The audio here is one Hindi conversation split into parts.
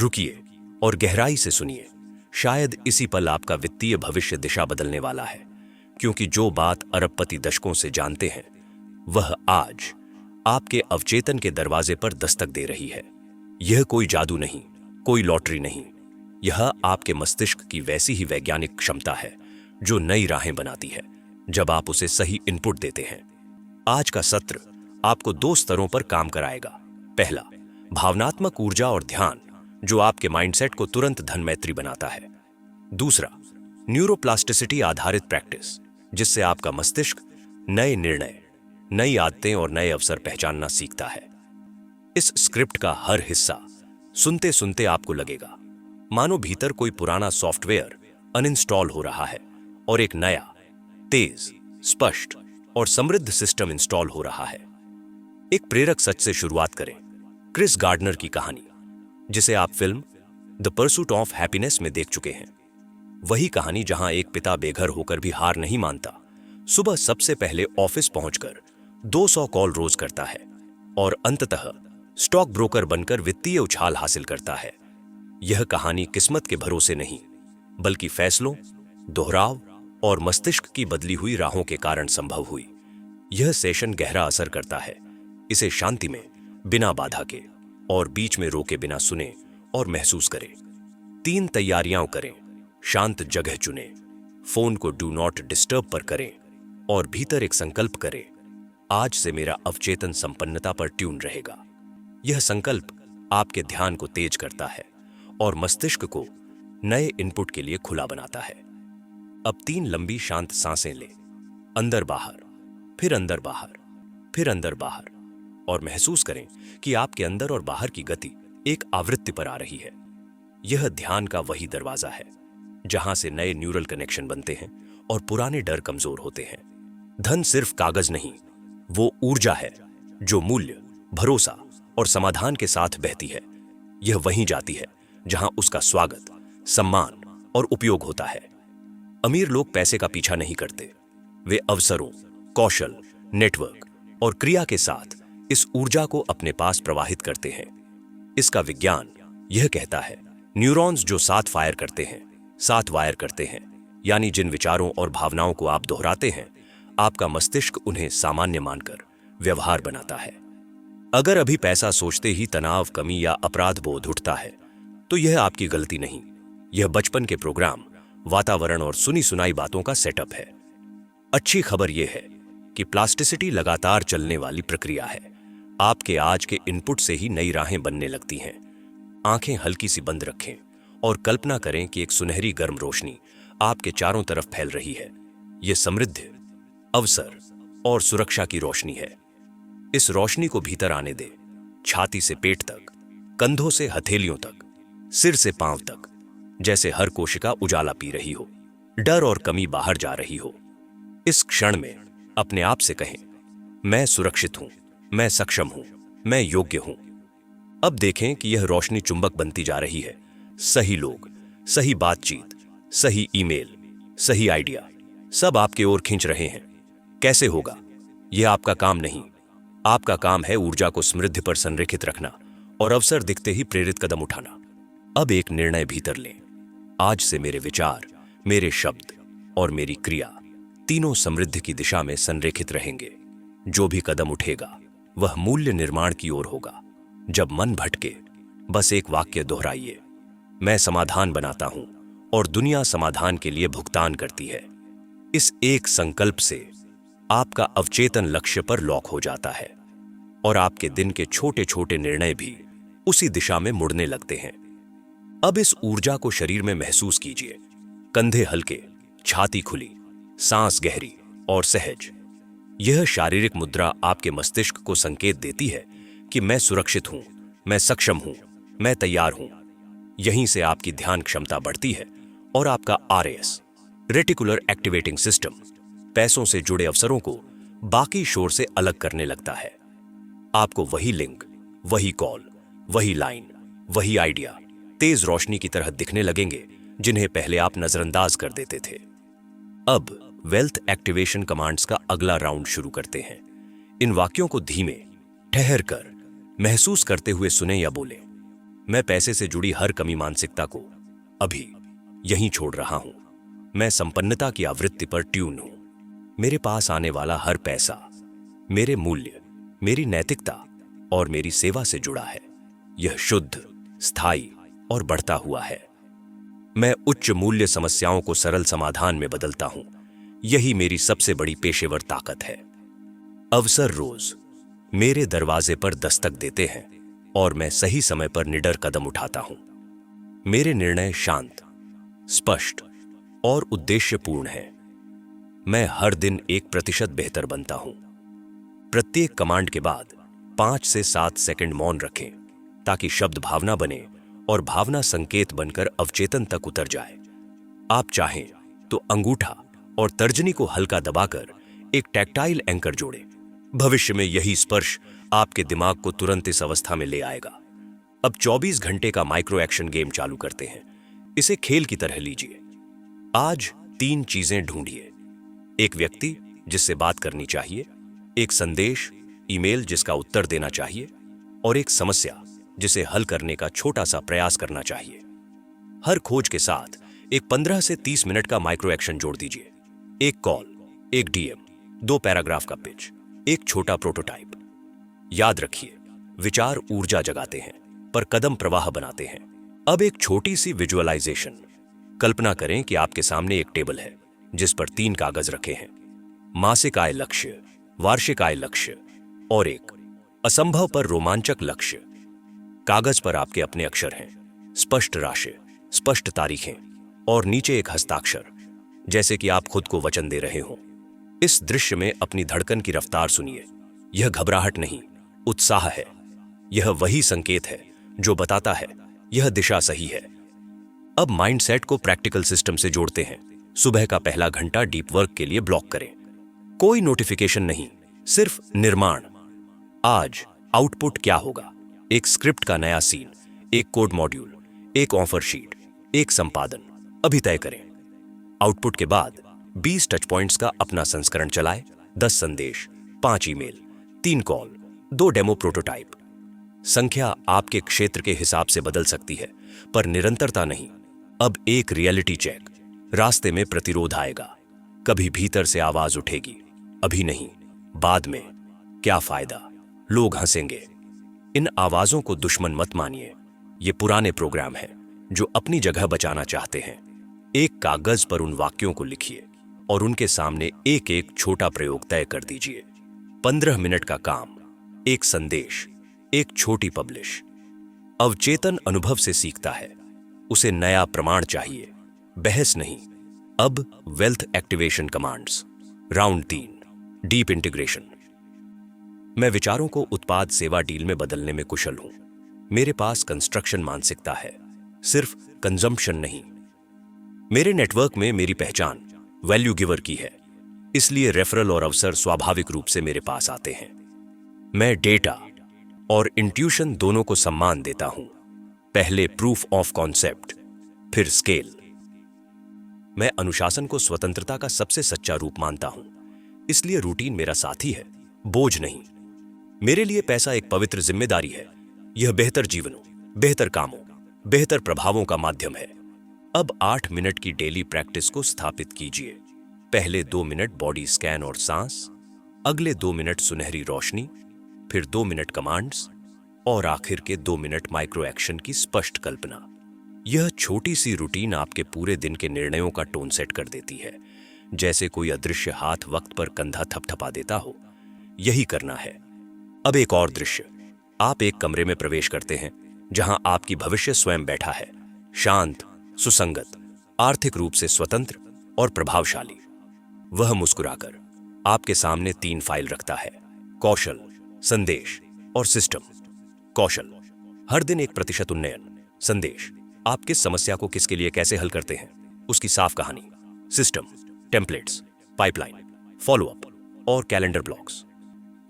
रुकिए और गहराई से सुनिए। शायद इसी पल आपका वित्तीय भविष्य दिशा बदलने वाला है, क्योंकि जो बात अरबपति दशकों से जानते हैं वह आज आपके अवचेतन के दरवाजे पर दस्तक दे रही है। यह कोई जादू नहीं, कोई लॉटरी नहीं, यह आपके मस्तिष्क की वैसी ही वैज्ञानिक क्षमता है जो नई राहें बनाती है जब आप उसे सही इनपुट देते हैं। आज का सत्र आपको 2 स्तरों पर काम कराएगा। पहला, भावनात्मक ऊर्जा और ध्यान जो आपके माइंडसेट को तुरंत धन मैत्री बनाता है। दूसरा, न्यूरोप्लास्टिसिटी आधारित प्रैक्टिस जिससे आपका मस्तिष्क नए निर्णय, नई आदतें और नए अवसर पहचानना सीखता है। इस स्क्रिप्ट का हर हिस्सा सुनते सुनते आपको लगेगा मानो भीतर कोई पुराना सॉफ्टवेयर अनइंस्टॉल हो रहा है और एक नया, तेज, स्पष्ट और समृद्ध सिस्टम इंस्टॉल हो रहा है। एक प्रेरक सच से शुरुआत करें। क्रिस गार्डनर की कहानी, जिसे आप film the pursuit of happiness में देख चुके हैं, वही कहानी जहां एक पिता बेघर होकर भी हार नहीं मानता, सुबह सबसे पहले ऑफिस पहुंचकर 200 कॉल रोज करता है और अंततः स्टॉक ब्रोकर बनकर वित्तीय उछाल हासिल करता है। यह कहानी किस्मत के भरोसे नहीं, बल्कि फैसलों, दोहराव और मस्तिष्क की बदली हुई राहों के कारण संभव हुई। यह सेशन गहरा असर करता है। इसे शांति में, बिना बाधा के और बीच में रोके बिना सुने और महसूस करें। 3 तैयारियां करें। शांत जगह चुनें, फोन को डू नॉट डिस्टर्ब पर करें और भीतर एक संकल्प करें, आज से मेरा अवचेतन संपन्नता पर ट्यून रहेगा। यह संकल्प आपके ध्यान को तेज करता है और मस्तिष्क को नए इनपुट के लिए खुला बनाता है। अब 3 लंबी शांत सांसें लें, अंदर बाहर, फिर अंदर बाहर, फिर अंदर बाहर, और महसूस करें कि आपके अंदर और बाहर की गति एक आवृत्ति पर आ रही है। यह ध्यान का वही दरवाजा है जहां से नए न्यूरल कनेक्शन बनते हैं और पुराने डर कमजोर होते हैं। धन सिर्फ कागज नहीं, वो ऊर्जा है जो मूल्य, भरोसा और समाधान के साथ बहती है। यह वहीं जाती है जहां उसका स्वागत, सम्मान और उपयोग होता है। अमीर लोग पैसे का पीछा नहीं करते, वे अवसरों, कौशल, नेटवर्क और क्रिया के साथ इस ऊर्जा को अपने पास प्रवाहित करते हैं। इसका विज्ञान यह कहता है, न्यूरॉन्स जो साथ फायर करते हैं, साथ वायर करते हैं, यानी जिन विचारों और भावनाओं को आप दोहराते हैं, आपका मस्तिष्क उन्हें सामान्य मानकर व्यवहार बनाता है। अगर अभी पैसा सोचते ही तनाव, कमी या अपराध बोध उठता है, तो यह आपकी गलती नहीं, यह बचपन के प्रोग्राम, वातावरण और सुनी सुनाई बातों का सेटअप है। अच्छी खबर यह है कि प्लास्टिसिटी लगातार चलने वाली प्रक्रिया है। आपके आज के इनपुट से ही नई राहें बनने लगती हैं। आंखें हल्की सी बंद रखें और कल्पना करें कि एक सुनहरी गर्म रोशनी आपके चारों तरफ फैल रही है। यह समृद्धि, अवसर और सुरक्षा की रोशनी है। इस रोशनी को भीतर आने दे, छाती से पेट तक, कंधों से हथेलियों तक, सिर से पांव तक, जैसे हर कोशिका उजाला पी रही हो, डर और कमी बाहर जा रही हो। इस क्षण में अपने आप से कहें, मैं सुरक्षित हूं, मैं सक्षम हूं, मैं योग्य हूं। अब देखें कि यह रोशनी चुंबक बनती जा रही है। सही लोग, सही बातचीत, सही ईमेल, सही आइडिया, सब आपके ओर खींच रहे हैं। कैसे होगा? यह आपका काम नहीं, आपका काम है ऊर्जा को समृद्धि पर संरेखित रखना और अवसर दिखते ही प्रेरित कदम उठाना। अब एक निर्णय भीतर लें, आज से मेरे विचार, मेरे शब्द और मेरी क्रिया तीनों समृद्धि की दिशा में संरेखित रहेंगे। जो भी कदम उठेगा वह मूल्य निर्माण की ओर होगा। जब मन भटके, बस एक वाक्य दोहराइए, मैं समाधान बनाता हूं और दुनिया समाधान के लिए भुगतान करती है। इस एक संकल्प से आपका अवचेतन लक्ष्य पर लॉक हो जाता है और आपके दिन के छोटे छोटे निर्णय भी उसी दिशा में मुड़ने लगते हैं। अब इस ऊर्जा को शरीर में महसूस कीजिए। कंधे हल्के, छाती खुली, सांस गहरी और सहज। यह शारीरिक मुद्रा आपके मस्तिष्क को संकेत देती है कि मैं सुरक्षित हूं, मैं सक्षम हूं, मैं तैयार हूं। यहीं से आपकी ध्यान क्षमता बढ़ती है और आपका RAS, रेटिकुलर एक्टिवेटिंग सिस्टम, पैसों से जुड़े अवसरों को बाकी शोर से अलग करने लगता है। आपको वही लिंक, वही कॉल, वही लाइन, वही आइडिया तेज रोशनी की तरह दिखने लगेंगे जिन्हें पहले आप नजरअंदाज कर देते थे। अब वेल्थ एक्टिवेशन कमांड्स का अगला राउंड शुरू करते हैं। इन वाक्यों को धीमे, ठहर कर, महसूस करते हुए सुने या बोलें। मैं पैसे से जुड़ी हर कमी मानसिकता को अभी यहीं छोड़ रहा हूं। मैं संपन्नता की आवृत्ति पर ट्यून हूं। मेरे पास आने वाला हर पैसा मेरे मूल्य, मेरी नैतिकता और मेरी सेवा से जुड़ा है। यह शुद्ध, स्थायी और बढ़ता हुआ है। मैं उच्च मूल्य समस्याओं को सरल समाधान में बदलता हूं। यही मेरी सबसे बड़ी पेशेवर ताकत है। अवसर रोज मेरे दरवाजे पर दस्तक देते हैं और मैं सही समय पर निडर कदम उठाता हूं। मेरे निर्णय शांत, स्पष्ट और उद्देश्यपूर्ण हैं। मैं हर दिन 1% बेहतर बनता हूं। प्रत्येक कमांड के बाद 5 से 7 सेकंड मौन रखें ताकि शब्द भावना बने और भावना संकेत बनकर अवचेतन तक उतर जाए। आप चाहें तो अंगूठा और तर्जनी को हल्का दबाकर एक टैक्टाइल एंकर जोड़ें। भविष्य में यही स्पर्श आपके दिमाग को तुरंत इस अवस्था में ले आएगा। अब 24 घंटे का माइक्रो एक्शन गेम चालू करते हैं। इसे खेल की तरह लीजिए। आज 3 चीजें ढूंढिए। एक व्यक्ति जिससे बात करनी चाहिए, एक संदेश, ईमेल जिसका उत्तर देना चाहिए और एक समस्या जिसे हल करने का छोटा सा प्रयास करना चाहिए। हर खोज के साथ एक 15 से 30 मिनट का माइक्रो एक्शन जोड़ दीजिए। एक कॉल, एक डीएम, 2 पैराग्राफ का पिच, एक छोटा प्रोटोटाइप। याद रखिए, विचार ऊर्जा जगाते हैं पर कदम प्रवाह बनाते हैं। अब एक छोटी सी विजुअलाइजेशन। कल्पना करें कि आपके सामने एक टेबल है जिस पर 3 कागज रखे हैं। मासिक आय लक्ष्य, वार्षिक आय लक्ष्य और एक असंभव पर रोमांचक लक्ष्य। कागज पर आपके अपने अक्षर हैं, स्पष्ट राशि, स्पष्ट तारीखें और नीचे एक हस्ताक्षर, जैसे कि आप खुद को वचन दे रहे हों। इस दृश्य में अपनी धड़कन की रफ्तार सुनिए। यह घबराहट नहीं, उत्साह है। यह वही संकेत है जो बताता है यह दिशा सही है। अब माइंडसेट को प्रैक्टिकल सिस्टम से जोड़ते हैं। सुबह का पहला घंटा डीप वर्क के लिए ब्लॉक करें। कोई नोटिफिकेशन नहीं, सिर्फ निर्माण। आज आउटपुट क्या होगा? एक स्क्रिप्ट का नया सीन, एक कोड मॉड्यूल, एक ऑफर शीट, एक संपादन। अभी तय करें। आउटपुट के बाद 20 टच पॉइंट्स का अपना संस्करण चलाएं। 10 संदेश, 5 ईमेल, 3 कॉल, 2 डेमो प्रोटोटाइप। संख्या आपके क्षेत्र के हिसाब से बदल सकती है, पर निरंतरता नहीं। अब एक रियलिटी चेक। रास्ते में प्रतिरोध आएगा, कभी भीतर से आवाज उठेगी, अभी नहीं, बाद में। क्या फायदा? लोग हंसेंगे। इन आवाजों को दुश्मन मत मानिए। ये पुराने प्रोग्राम हैं जो अपनी जगह बचाना चाहते हैं। एक कागज पर उन वाक्यों को लिखिए और उनके सामने एक एक छोटा प्रयोग तय कर दीजिए। 15 मिनट का काम, एक संदेश, एक छोटी पब्लिश। अवचेतन अनुभव से सीखता है। उसे नया प्रमाण चाहिए, बहस नहीं। अब wealth activation commands. Round 3, deep integration. मैं विचारों को उत्पाद सेवा डील में बदलने में कुशल हूं। मेरे पास कंस्ट्रक्शन मानसिकता है, सिर्फ कंजम्पशन नहीं। मेरे नेटवर्क में मेरी पहचान वैल्यू गिवर की है, इसलिए रेफरल और अवसर स्वाभाविक रूप से मेरे पास आते हैं। मैं डेटा और इंट्यूशन दोनों को सम्मान देता हूं। पहले प्रूफ ऑफ कॉन्सेप्ट, फिर स्केल। मैं अनुशासन को स्वतंत्रता का सबसे सच्चा रूप मानता हूं, इसलिए रूटीन मेरा साथी है, बोझ नहीं। मेरे लिए पैसा एक पवित्र जिम्मेदारी है। यह बेहतर जीवनों, बेहतर कामों, बेहतर प्रभावों का माध्यम है। अब 8 मिनट की डेली प्रैक्टिस को स्थापित कीजिए। पहले 2 मिनट बॉडी स्कैन और सांस, अगले 2 मिनट सुनहरी रोशनी, फिर 2 मिनट कमांड्स और आखिर के 2 मिनट माइक्रो एक्शन की स्पष्ट कल्पना। यह छोटी सी रूटीन आपके पूरे दिन के निर्णयों का टोन सेट कर देती है, जैसे कोई अदृश्य हाथ वक्त पर कंधा थपथपा देता हो। यही करना है। अब एक और दृश्य। आप एक कमरे में प्रवेश करते हैं जहां आपकी भविष्य स्वयं बैठा है, शांत, सुसंगत, आर्थिक रूप से स्वतंत्र और प्रभावशाली। वह मुस्कुराकर आपके सामने 3 फाइल रखता है, कौशल, संदेश और सिस्टम। कौशल, हर दिन 1% उन्नयन। संदेश, आप किस समस्या को किसके लिए कैसे हल करते हैं, उसकी साफ कहानी। सिस्टम, टेम्पलेट्स, पाइपलाइन, फॉलोअप और कैलेंडर ब्लॉक्स।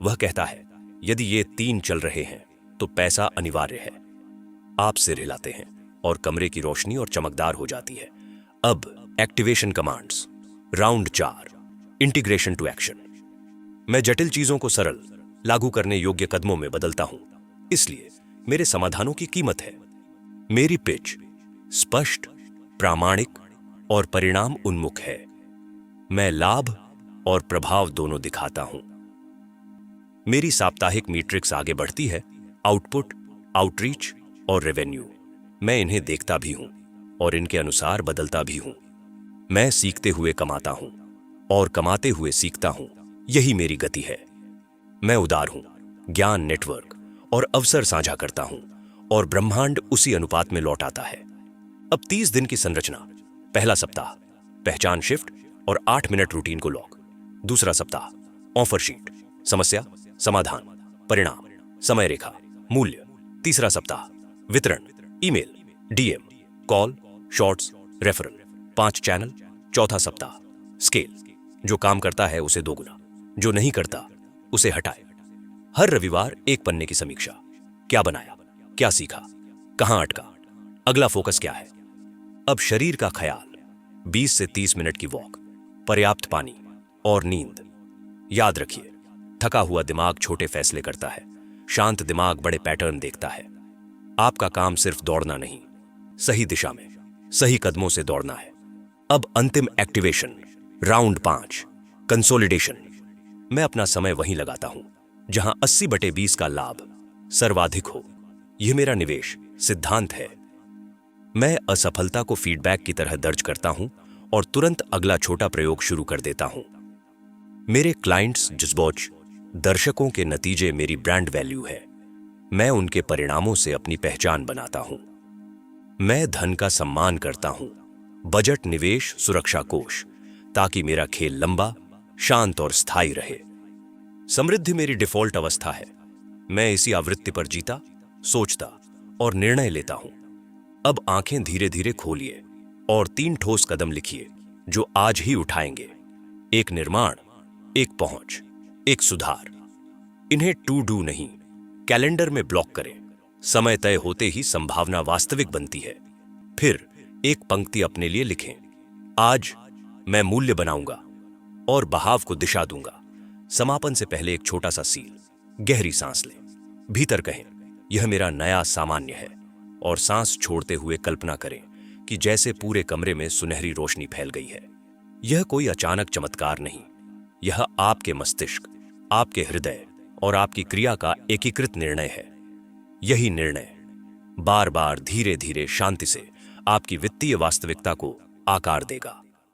वह कहता है, यदि ये 3 चल रहे हैं तो पैसा अनिवार्य है। आप सिर हिलाते हैं और कमरे की रोशनी और चमकदार हो जाती है। अब activation commands. Round 4, integration to action. मैं जटिल चीजों को सरल, लागू करने योग्य कदमों में बदलता हूं, इसलिए मेरे समाधानों की कीमत है। मेरी पिच स्पष्ट, प्रामाणिक और परिणाम उन्मुख है। मैं लाभ और प्रभाव दोनों दिखाता हूं। मेरी साप्ताहिक मीट्रिक्स आगे बढ़ती है, आउटपुट, आउटरीच और रेवेन्यू। मैं इन्हें देखता भी हूं और इनके अनुसार बदलता भी हूं। मैं सीखते हुए कमाता हूं और कमाते हुए सीखता हूं। यही मेरी गति है। मैं उदार हूं, ज्ञान, नेटवर्क और अवसर साझा करता हूं और ब्रह्मांड उसी अनुपात में लौट आता है। अब 30 दिन की संरचना। पहला सप्ताह पहचान शिफ्ट और 8 मिनट रूटीन को लॉक। दूसरा सप्ताह ऑफर शीट, समस्या, समाधान, परिणाम, समय रेखा, मूल्य। तीसरा सप्ताह वितरण, email, DM, call, shorts, referral, 5 channel. चौथा सप्ताह स्केल, जो काम करता है उसे दोगुना, जो नहीं करता उसे हटाए। हर रविवार एक पन्ने की समीक्षा। क्या बनाया, क्या सीखा, कहां अटका, अगला फोकस क्या है। अब शरीर का ख्याल, 20 से 30 मिनट की वॉक, पर्याप्त पानी और नींद। याद रखिए, थका हुआ दिमाग छोटे फैसले करता है, शांत दिमाग बड़े पैटर्न देखता है। आपका काम सिर्फ दौड़ना नहीं, सही दिशा में सही कदमों से दौड़ना है। अब अंतिम एक्टिवेशन, राउंड 5, कंसोलिडेशन। मैं अपना समय वहीं लगाता हूं जहां 80/20 का लाभ सर्वाधिक हो। यह मेरा निवेश सिद्धांत है। मैं असफलता को फीडबैक की तरह दर्ज करता हूं और तुरंत अगला छोटा प्रयोग शुरू कर देता हूं। मेरे क्लाइंट्स, जज्बोच, दर्शकों के नतीजे मेरी ब्रांड वैल्यू है। मैं उनके परिणामों से अपनी पहचान बनाता हूं। मैं धन का सम्मान करता हूं, बजट, निवेश, सुरक्षा कोष, ताकि मेरा खेल लंबा, शांत और स्थायी रहे। समृद्धि मेरी डिफॉल्ट अवस्था है। मैं इसी आवृत्ति पर जीता, सोचता और निर्णय लेता हूं। अब आंखें धीरे धीरे खोलिए और 3 ठोस कदम लिखिए जो आज ही उठाएंगे। एक निर्माण, एक पहुंच, एक सुधार। इन्हें टू डू नहीं, कैलेंडर में ब्लॉक करें। समय तय होते ही संभावना वास्तविक बनती है। फिर एक पंक्ति अपने लिए लिखें, आज मैं मूल्य बनाऊंगा और बहाव को दिशा दूंगा। समापन से पहले एक छोटा सा सील। गहरी सांस लें, भीतर कहें, यह मेरा नया सामान्य है, और सांस छोड़ते हुए कल्पना करें कि जैसे पूरे कमरे में सुनहरी रोशनी फैल गई है। यह कोई अचानक चमत्कार नहीं, यह आपके मस्तिष्क, आपके हृदय और आपकी क्रिया का एकीकृत निर्णय है। यही निर्णय बार बार, धीरे धीरे, शांति से आपकी वित्तीय वास्तविकता को आकार देगा।